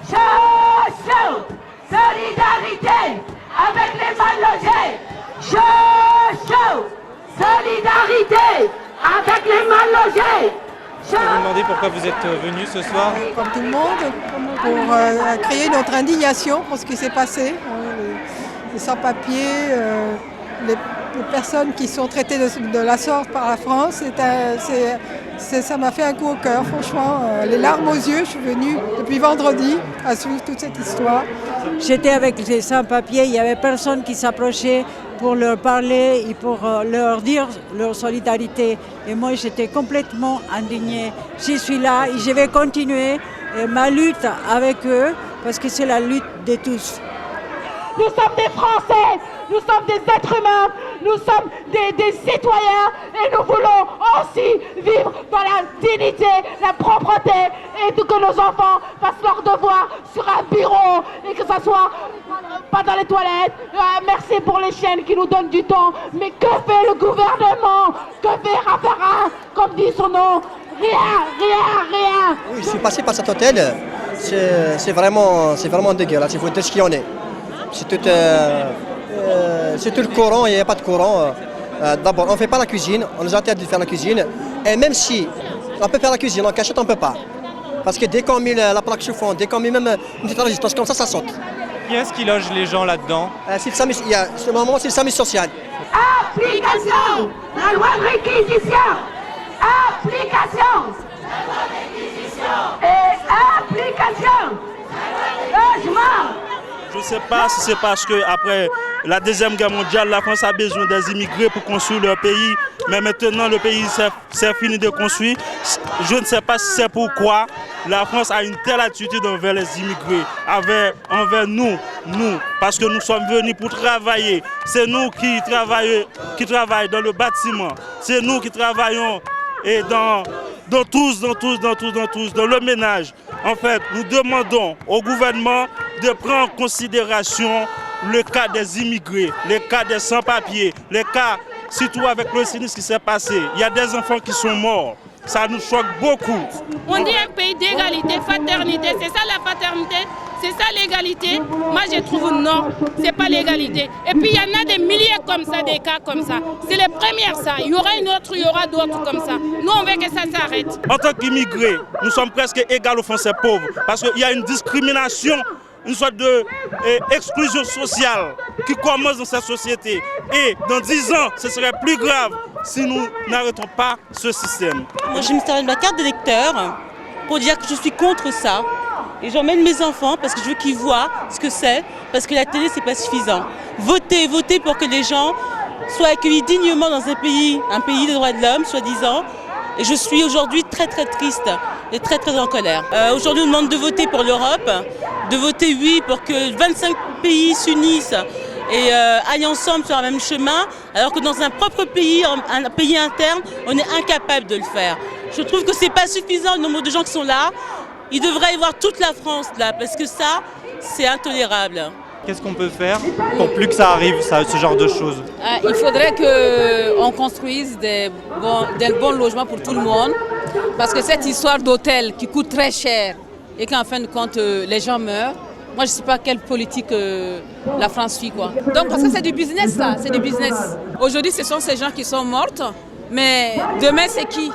Chaud, chaud, solidarité avec les mal logés. Chaud, chaud, solidarité avec les mal logés. Je vais vous demander pourquoi vous êtes venu ce soir. Comme tout le monde, pour créer notre indignation pour ce qui s'est passé. Les sans-papiers, les personnes qui sont traitées de la sorte par la France, ça m'a fait un coup au cœur, franchement. Les larmes aux yeux, je suis venue depuis vendredi à suivre toute cette histoire. J'étais avec les sans-papiers, il n'y avait personne qui s'approchait pour leur parler et pour leur dire leur solidarité. Et moi, j'étais complètement indignée. Je suis là et je vais continuer ma lutte avec eux parce que c'est la lutte de tous. Nous sommes des Français, nous sommes des êtres humains, nous sommes des citoyens et nous voulons aussi vivre dans la dignité, la propreté et que nos enfants fassent leur devoir sur un bureau et que ça soit pas dans les toilettes. Merci pour les chaînes qui nous donnent du temps, mais que fait le gouvernement? Que fait Raffarin, comme dit son nom? Rien. Oui, je suis passé par cet hôtel, c'est vraiment dégueulasse, il faut dire ce qu'il y en est. C'est tout le courant, il n'y a pas de courant. D'abord, on ne fait pas la cuisine, on nous interdit de faire la cuisine. Et même si on peut faire la cuisine en cachette, on ne peut pas. Parce que dès qu'on met la plaque chauffante, dès qu'on met même une petite résistance comme ça saute. Qui est-ce qui loge les gens là-dedans? C'est le SAMU, normalement, c'est le SAMU social. Application, la loi de réquisition. Application, la loi de réquisition. Et application, logement. Je ne sais pas si c'est parce qu'après la Deuxième Guerre mondiale, la France a besoin des immigrés pour construire leur pays. Mais maintenant, le pays s'est fini de construire. Je ne sais pas si c'est pourquoi la France a une telle attitude envers les immigrés, envers nous. Parce que nous sommes venus pour travailler. C'est nous qui travaillons dans le bâtiment. C'est nous qui travaillons et dans le ménage. En fait, nous demandons au gouvernement de prendre en considération le cas des immigrés, le cas des sans-papiers, le cas, surtout avec le sinistre qui s'est passé. Il y a des enfants qui sont morts. Ça nous choque beaucoup. On dit un pays d'égalité, fraternité. C'est ça la fraternité, c'est ça l'égalité. Moi je trouve non, c'est pas l'égalité. Et puis il y en a des milliers comme ça, des cas comme ça. C'est les premières ça. Il y aura une autre, il y aura d'autres comme ça. Nous on veut que ça s'arrête. En tant qu'immigrés, nous sommes presque égaux aux Français pauvres. Parce qu'il y a une discrimination, une sorte d'exclusion sociale qui commence dans cette société. Et dans 10 ans, ce serait plus grave si nous n'arrêtons pas ce système. Moi, je me sers de ma carte d'électeur pour dire que je suis contre ça. Et j'emmène mes enfants parce que je veux qu'ils voient ce que c'est, parce que la télé, c'est pas suffisant. Votez pour que les gens soient accueillis dignement dans un pays des droits de l'homme, soi-disant. Et je suis aujourd'hui très très triste et très très en colère. Aujourd'hui, on demande de voter pour l'Europe, de voter oui pour que 25 pays s'unissent et aillent ensemble sur un même chemin, alors que dans un propre pays, un pays interne, on est incapable de le faire. Je trouve que c'est pas suffisant le nombre de gens qui sont là. Il devrait y avoir toute la France là, parce que ça, c'est intolérable. Qu'est-ce qu'on peut faire pour plus que ça arrive, ce genre de choses? Il faudrait qu'on construise des bons logements pour tout le monde, parce que cette histoire d'hôtel qui coûte très cher et qu'en fin de compte, les gens meurent, moi je ne sais pas quelle politique la France suit, quoi. Donc parce que c'est du business là, c'est du business. Aujourd'hui ce sont ces gens qui sont morts, mais demain c'est qui?